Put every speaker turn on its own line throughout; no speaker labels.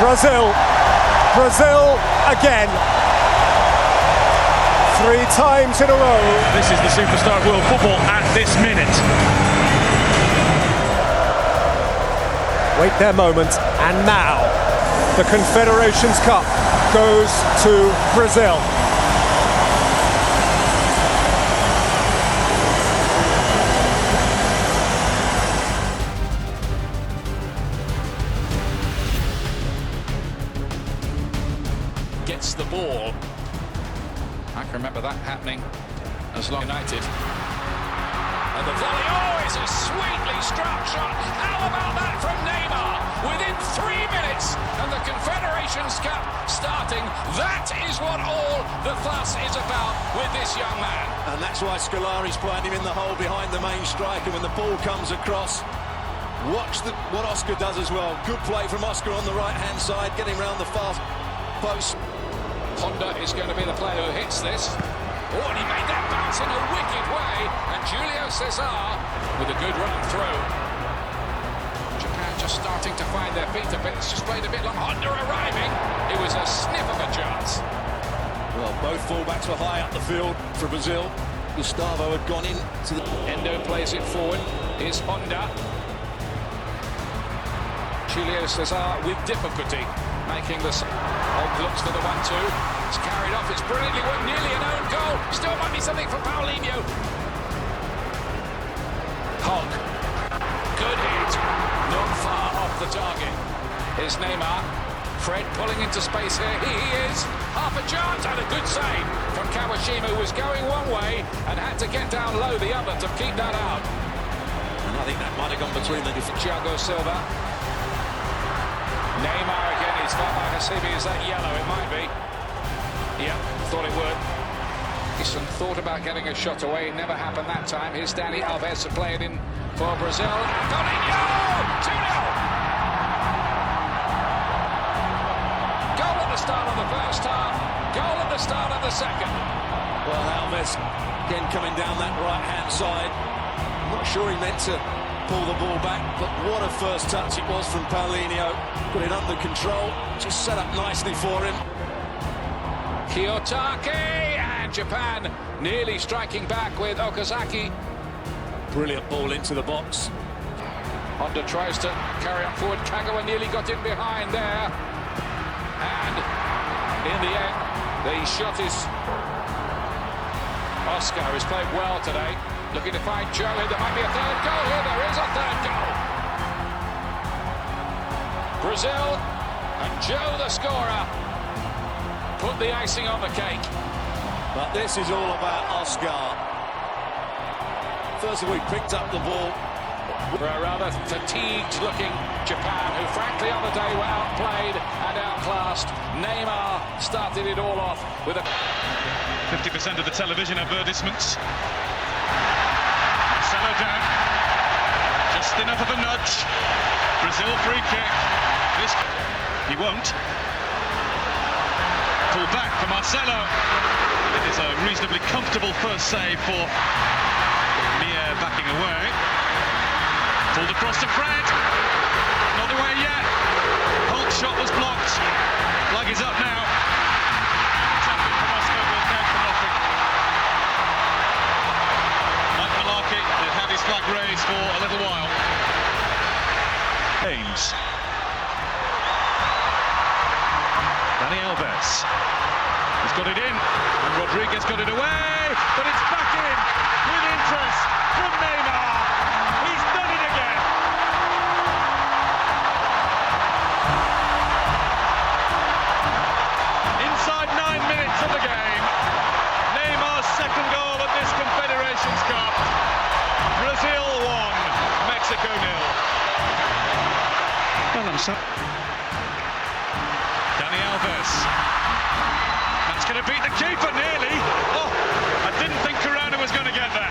Brazil again. 3 times in a row.
This is the superstar of world football at this minute.
Wait their moment, and now the Confederations Cup goes to Brazil.
Gets the ball. I can remember that happening as long United. And the volley, oh, it's a sweetly struck shot. How about that from Neymar? Within 3 minutes, and the Confederations Cup starting. That is what all the fuss is about with this young man.
And that's why Scolari's playing him in the hole behind the main striker when the ball comes across. Watch what Oscar does as well. Good play from Oscar on the right-hand side, getting round the far post.
Honda is going to be the player who hits this. Oh, and he made that bounce in a wicked way. And Julio Cesar with a good run through. Japan just starting to find their feet a bit. It's just played a bit long. Honda arriving. It was a sniff of a chance.
Well, both fullbacks were high up the field for Brazil. Gustavo had gone in to the...
Endo plays it forward. Here's Honda. Julio Cesar with difficulty making this. Holt looks for the 1-2. It's carried off. It's brilliantly worked. Nearly an own goal. Still might be something for Paulinho. Hogg. Good hit. Not far off the target. Here's Neymar. Fred pulling into space here. He is. Half a chance and a good save from Kawashima, who was going one way and had to get down low the other to keep that out.
And I think that might have gone between the...
Thiago Silva. Neymar again. He's felt like Hasibi. Is that yellow? It might be. Yeah, thought it would. Easton thought about getting a shot away. It never happened that time. Here's Dani Alves to play it in for Brazil. Paulinho! 2-0! Goal at the start of the first half. Goal at the start of the second.
Well, Alves again coming down that right-hand side. I'm not sure he meant to pull the ball back, but what a first touch it was from Paulinho. Got it under control. Just set up nicely for him.
Kiyotake, and Japan nearly striking back with Okazaki.
Brilliant ball into the box.
Honda tries to carry on forward. Kagawa nearly got in behind there. And in the end, the shot is... Oscar has played well today. Looking to find Joe here. There might be a third goal here. There is a third goal. Brazil and Joe, the scorer, put the icing on the cake.
But this is all about Oscar. First of all, he picked up the ball.
For a rather fatigued-looking Japan, who frankly on the day were outplayed and outclassed. Neymar started it all off with a...
50% of the television advertisements. Marcelo down. Just enough of a nudge. Brazil free kick. This... He won't. Pull back for Marcelo. It is a reasonably comfortable first save for Mia backing away. Pulled across to Fred. Not away yet. Holt's shot was blocked. Flag is up now. Tapping from Oscar goes down for nothing. Mike Malarkey had had his flag raised for a little while. James. Dani Alves. He's got it in, and Rodriguez got it away, but it's back in with interest from Neymar. He's done it again. Inside 9 minutes of the game, Neymar's second goal at this Confederations Cup. Brazil 1, Mexico 0. Well, I'm sorry. Dani Alves. That's going to beat the keeper nearly. Oh, I didn't think Corona was going to get that.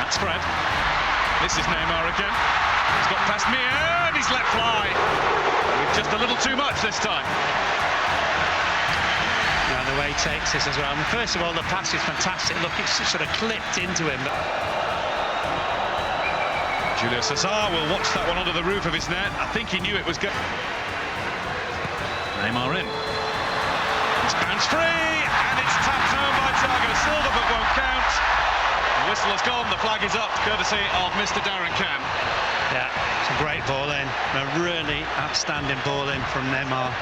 That's Fred. This is Neymar again. He's got past Mia and he's let fly. With just a little too much this time.
Yeah, the way he takes this as well. I mean, first of all, the pass is fantastic. Look, it's sort of clipped into him.
Julio Cesar will watch that one under the roof of his net. I think he knew it was good. Neymar in. It's bounced free, and it's tapped home by Thiago Silva, but won't count. The whistle has gone, the flag is up, courtesy of Mr. Darren Cam.
Yeah, it's a great ball in. A really outstanding ball in from Neymar.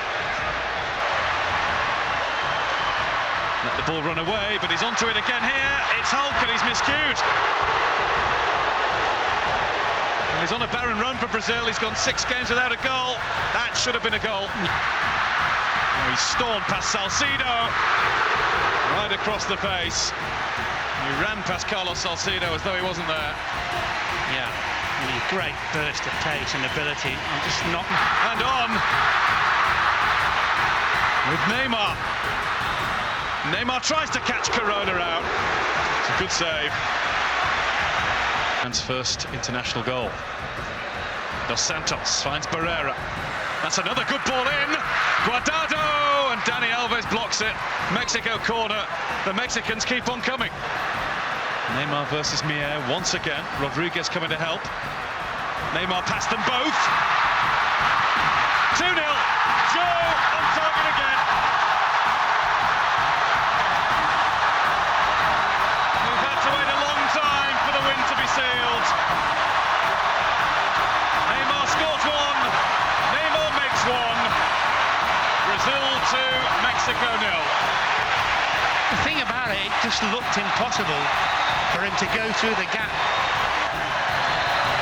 Let the ball run away, but he's onto it again here. It's Hulk, and he's miscued. Well, he's on a barren run for Brazil. He's gone 6 games without a goal. That should have been a goal. Oh, he's stormed past Salcido, right across the face. He ran past Carlos Salcido as though he wasn't there.
Yeah, really great burst of pace and ability. I'm just not...
And on with Neymar. Neymar tries to catch Corona out. It's a good save. Man's first international goal. Dos Santos finds Barrera. That's another good ball in. Guardado, and Dani Alves blocks it. Mexico corner. The Mexicans keep on coming. Neymar versus Mier once again. Rodriguez coming to help. Neymar passed them both. 2-0. Joe on target again. We've had to wait a long time for the win to be sealed. Neymar scores one. Neymar makes one. Brazil 2, Mexico 0.
The thing about it just looked impossible for him to go through the gap.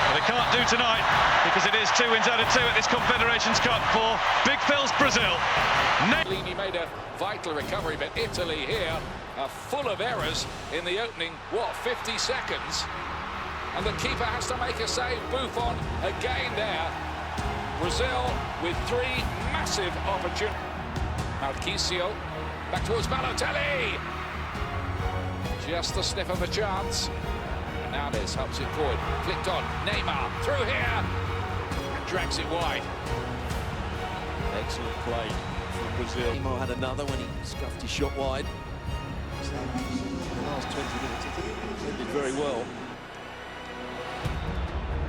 But they can't do tonight because it is 2 wins out of 2 at this Confederations Cup for Big Phil's Brazil.
Chiellini made a vital recovery, but Italy here are full of errors in the opening, 50 seconds? And the keeper has to make a save. Buffon again there. Brazil with 3 massive opportunities. Marquisio back towards Balotelli. Just a sniff of a chance. Hernandez helps it forward. Flicked on. Neymar through here. And drags it wide.
Excellent play from Brazil. Neymar had another when he scuffed his shot wide. So in the last 20 minutes, I think he did very well.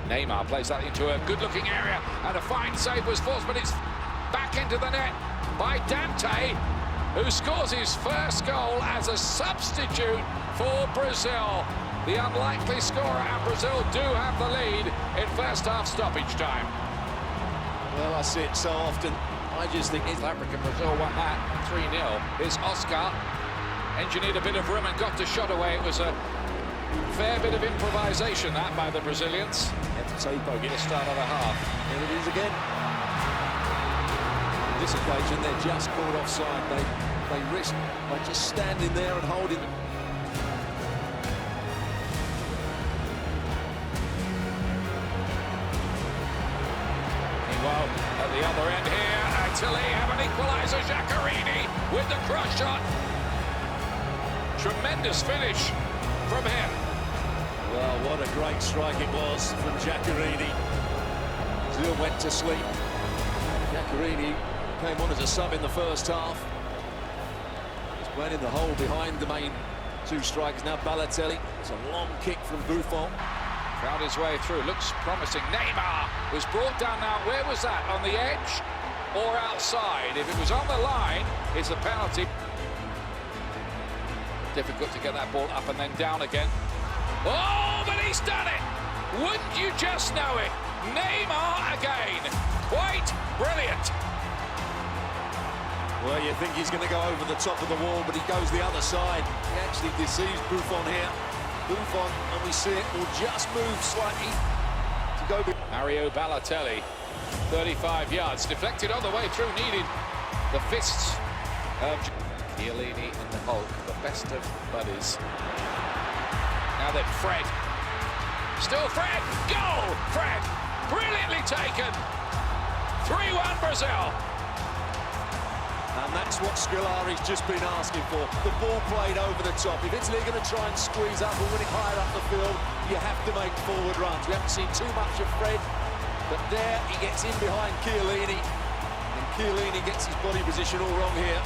Neymar plays that into a good-looking area, and a fine save was forced, but it's back into the net by Dante, who scores his first goal as a substitute for Brazil. The unlikely scorer, and Brazil do have the lead in first half stoppage time.
Well, I see it so often. I just think
South Africa, Brazil won that 3-0. Here's Oscar, engineered a bit of room and got the shot away. It was a fair bit of improvisation that by the Brazilians.
Tapo
At the start of the half.
Here it is again. On this occasion, they're just caught offside. They risk by just standing there and holding.
Meanwhile, at the other end here, Italy have an equaliser. Giaccherini with the cross shot. Tremendous finish from him.
Well, what a great strike it was from Giaccherini. Brazil went to sleep. Giaccherini came on as a sub in the first half. He's playing in the hole behind the main 2 strikers. Now Balotelli. It's a long kick from Buffon.
Found his way through. Looks promising. Neymar was brought down now. Where was that? On the edge or outside? If it was on the line, it's a penalty. Difficult to get that ball up and then down again. Oh, but he's done it! Wouldn't you just know it? Neymar again. Quite brilliant.
Well, you think he's going to go over the top of the wall, but he goes the other side. He actually deceives Buffon here. Buffon, and we see it, will just move slightly to go.
Mario Balotelli, 35 yards, deflected on the way through, needed the fists of Chiellini and the Hulk, the best of buddies. Now then, Fred. Still Fred. Goal! Fred. Brilliantly taken. 3-1 Brazil.
And that's what Scolari's just been asking for. The ball played over the top. If Italy are going to try and squeeze up and win it higher up the field, you have to make forward runs. We haven't seen too much of Fred, but there he gets in behind Chiellini. And Chiellini gets his body position all wrong here.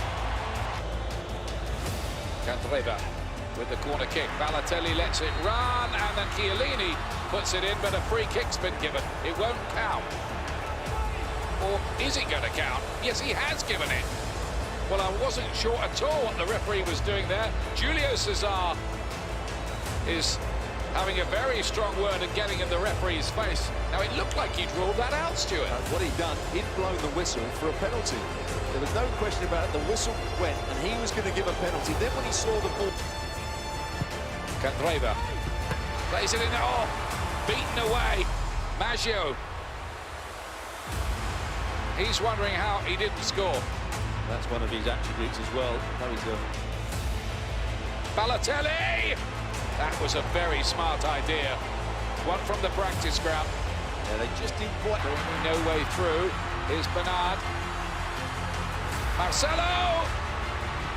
Candreva with the corner kick. Balotelli lets it run, and then Chiellini puts it in, but a free kick's been given. It won't count. Or is it going to count? Yes, he has given it. Well, I wasn't sure at all what the referee was doing there. Julio Cesar is having a very strong word and getting in the referee's face. Now, it looked like he'd ruled that out, Stuart.
What he'd done, he'd blown the whistle for a penalty. There was no question about it. The whistle went, and he was going to give a penalty. Then when he saw the ball...
Candreva plays it in. Oh, beaten away. Maggio. He's wondering how he didn't score.
That's one of his attributes as well.
Balotelli! That was a very smart idea. One from the practice ground.
Yeah, they just didn't quite...
No way through. Here's Bernard. Marcelo!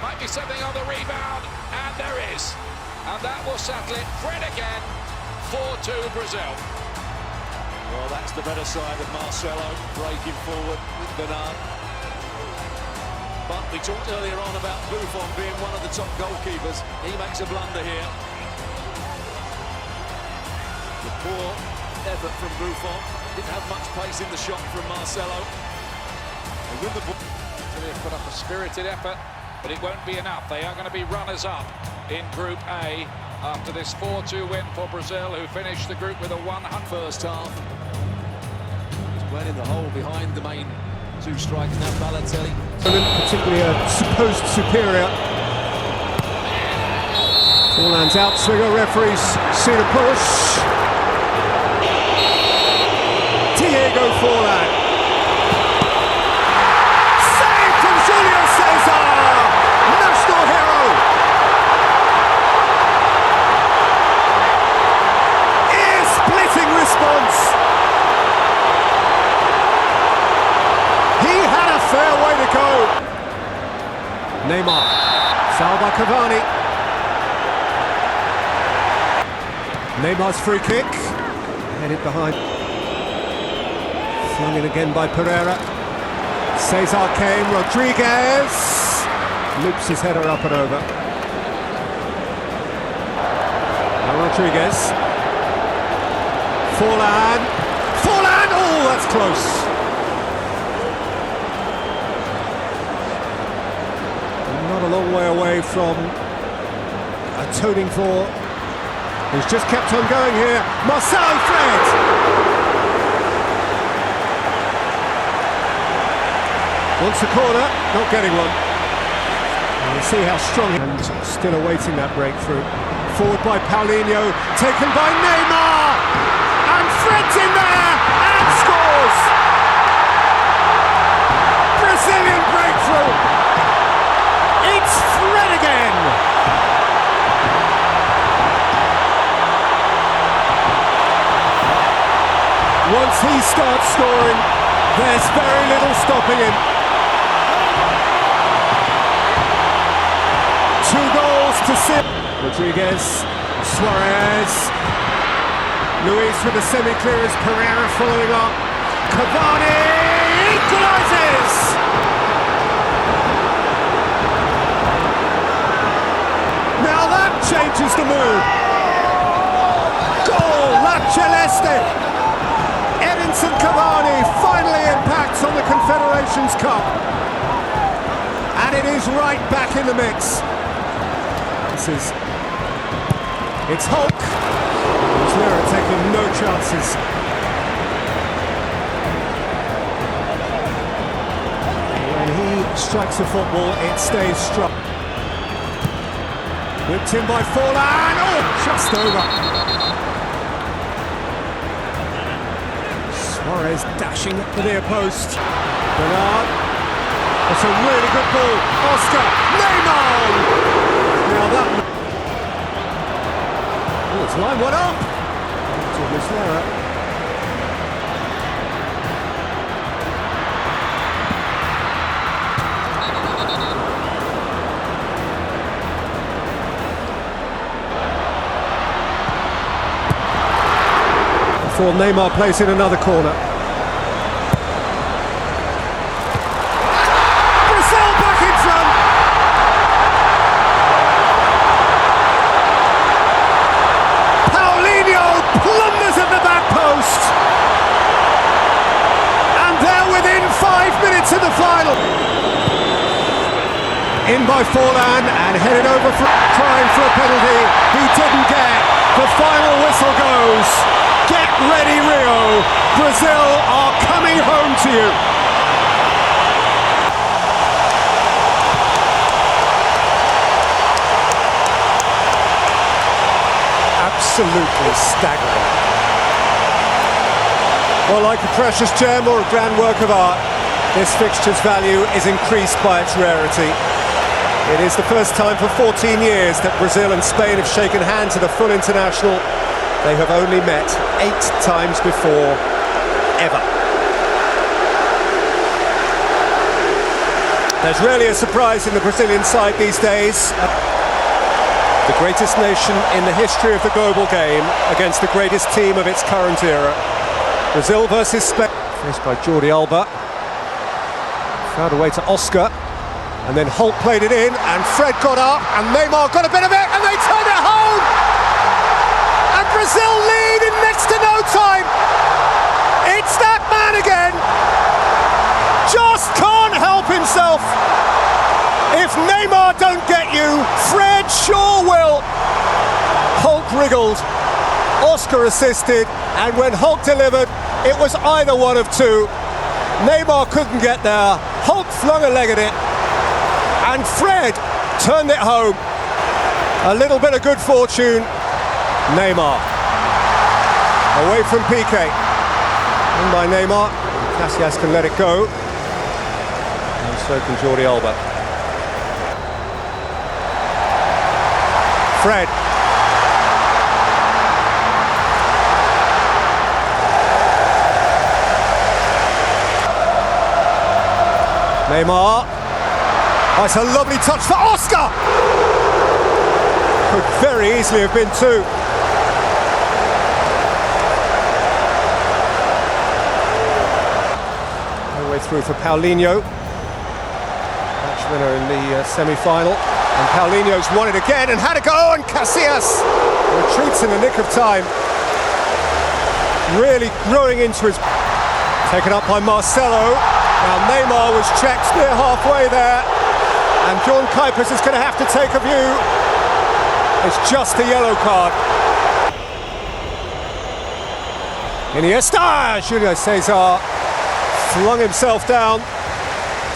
Might be something on the rebound. And there is. And that will settle it. Fred again. 4-2 Brazil.
Well, that's the better side of Marcelo, breaking forward with Bernard. But we talked earlier on about Buffon being one of the top goalkeepers. He makes a blunder here. The poor effort from Buffon. Didn't have much pace in the shot from Marcelo. And with the ball...
They've put up a spirited effort, but it won't be enough. They are going to be runners-up in Group A after this 4-2 win for Brazil, who finished the group with a 100
first half. He's playing in the hole behind the main two strikers. Now Balotelli.
Particularly a supposed superior. Forlan's outswinger, referees see the push. Diego Forlan. Save from Julio Cesar! National hero! Ear-splitting response! He had a fair way to go. Neymar, fouled by Cavani. Neymar's free kick, headed behind. Flung in again by Pereira. Cesar came, Rodriguez loops his header up and over. Now Rodriguez. Forlan, oh, that's close. Not a long way away from atoning for. He's just kept on going here. Marcelo Fred. Wants a corner, not getting one. And we'll see how strong he is. And still awaiting that breakthrough. Forward by Paulinho, taken by Neymar. And Fred's in there and scores. Brazilian breakthrough. It's Fred again! Once he starts scoring, there's very little stopping him. 2 goals to sip. Rodriguez, Suarez, Luis with a semi-clearance, Pereira following up. Cavani equalises! Now that changes the mood. Goal, La Celeste. Edinson Cavani finally impacts on the Confederations Cup. And it is right back in the mix. It's Hulk. Muslera taking no chances. When he strikes a football, it stays strong. Whipped in by Forlan. Oh, just over. Suarez dashing at the near post. Bernard. That's a really good ball. Oscar. Neymar. Now that. Oh, it's line one up. To Muslera. Before Neymar plays in another corner. Brazil back in front. Paulinho plunders a final. In by Forlan and headed over for trying for a penalty. He didn't get. The final whistle goes. Get ready, Rio. Brazil are coming home to you. Absolutely staggering. Well, like a precious gem or a grand work of art, this fixture's value is increased by its rarity. It is the first time for 14 years that Brazil and Spain have shaken hands at a full international. They have only met 8 times before, ever. There's rarely a surprise in the Brazilian side these days. The greatest nation in the history of the global game against the greatest team of its current era. Brazil versus Spain. Faced by Jordi Alba. Found a way to Oscar. And then Holt played it in, and Fred got up, and Neymar got a bit of it, and they turned it home! And Brazil lead in next to no time! It's that man again! Just can't help himself! If Neymar don't get you, Fred sure will! Holt wriggled, Oscar assisted, and when Holt delivered, it was either one of two. Neymar couldn't get there, Holt flung a leg at it, and Fred turned it home. A little bit of good fortune. Neymar. Away from Piqué. In by Neymar. Casillas can let it go. And so can Jordi Alba. Fred. Neymar. Oh, it's a lovely touch for Oscar! Could very easily have been two. All the way through for Paulinho. Match winner in the semi-final. And Paulinho's won it again and had a go, and Casillas retreats in the nick of time. Really growing into his... Taken up by Marcelo. Now Neymar was checked near halfway there. And John Kuipers is going to have to take a view. It's just a yellow card. Iniesta! Julio Cesar flung himself down.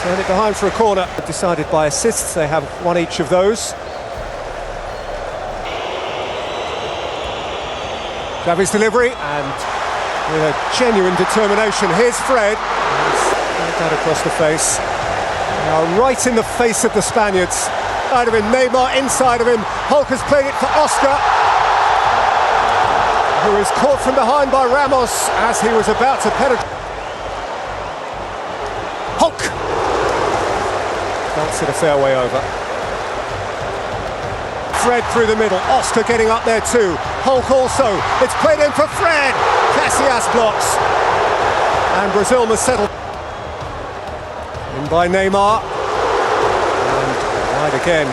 Turned it behind for a corner. Decided by assists, they have one each of those. Xavi's delivery, and with a genuine determination, here's Fred. That across the face. Now right in the face of the Spaniards. Side of him, Neymar inside of him. Hulk has played it for Oscar, who is caught from behind by Ramos as he was about to penetrate. Hulk! That's it a fair way over. Fred through the middle. Oscar getting up there too. Hulk also. It's played in for Fred. Casillas blocks. And Brazil must settle. In by Neymar, and wide again.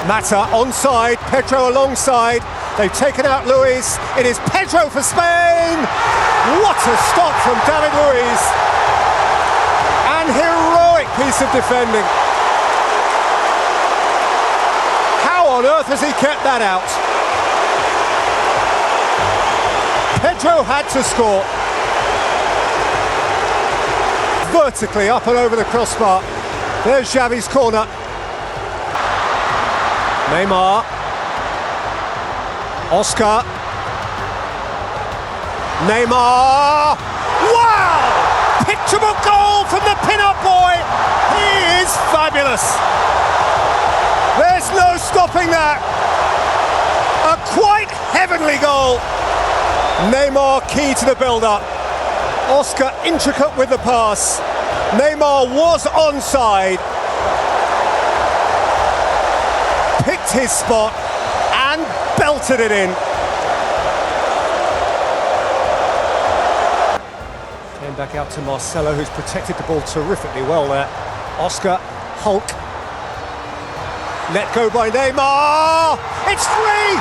Mata onside, Pedro alongside. They've taken out Luis. It is Pedro for Spain. What a stop from David Luiz. An heroic piece of defending. How on earth has he kept that out? Pedro had to score. Vertically up and over the crossbar. There's Xavi's corner. Neymar. Oscar. Neymar. Wow! Picture book goal from the pin-up boy. He is fabulous. There's no stopping that. A quite heavenly goal. Neymar key to the build-up. Oscar intricate with the pass. Neymar was onside. Picked his spot and belted it in. Came back out to Marcelo, who's protected the ball terrifically well there. Oscar, Hulk. Let go by Neymar. It's free.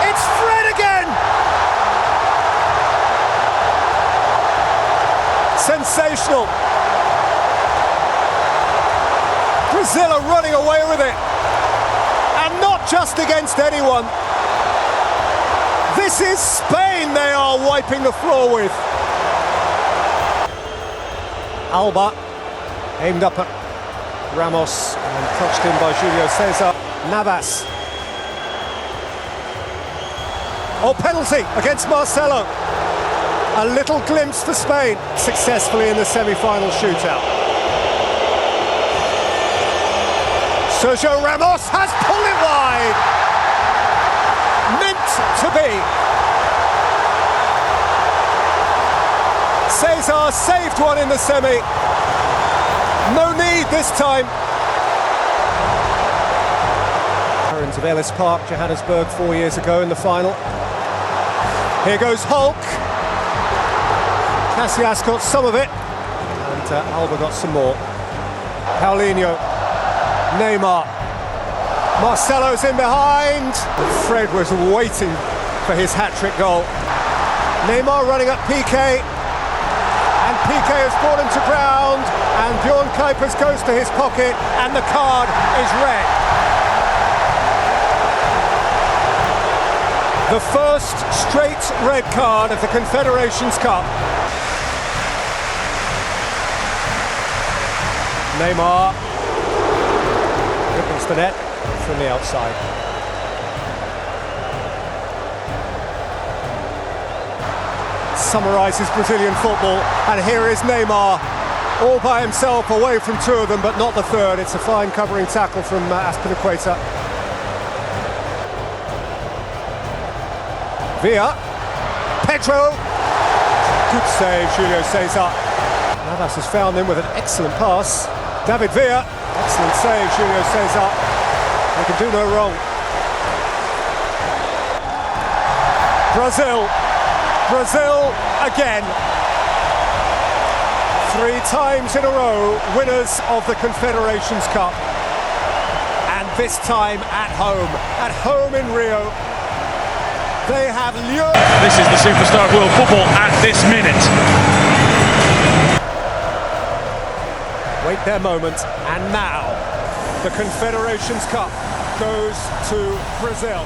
It's Fred again. Sensational. Brazil are running away with it. And not just against anyone. This is Spain they are wiping the floor with. Alba aimed up at Ramos and crunched in by Julio Cesar. Navas. Oh, penalty against Marcelo. A little glimpse for Spain, successfully in the semi-final shootout. Sergio Ramos has pulled it wide. Meant to be. Cesar saved one in the semi. No need this time. Barons of Ellis Park, Johannesburg, 4 years ago in the final. Here goes Hulk. Casillas got some of it, and Alba got some more. Paulinho, Neymar, Marcelo's in behind. Fred was waiting for his hat-trick goal. Neymar running at Piqué, and Piqué has brought him to ground, and Bjorn Kuipers goes to his pocket, and the card is red. The first straight red card of the Confederations Cup. Neymar ripples the net from the outside. Summarises Brazilian football, and here is Neymar all by himself, away from two of them, but not the third. It's a fine covering tackle from Aspilicueta. Villa, Pedro, good save, Julio Cesar. Navas has found him with an excellent pass. David Villa, excellent save, Julio Cesar. They can do no wrong. Brazil again. 3 times in a row, winners of the Confederations Cup. And this time at home in Rio. They have lured.
This is the superstar of world football at this minute.
Wait their moment, and now the Confederations Cup goes to Brazil.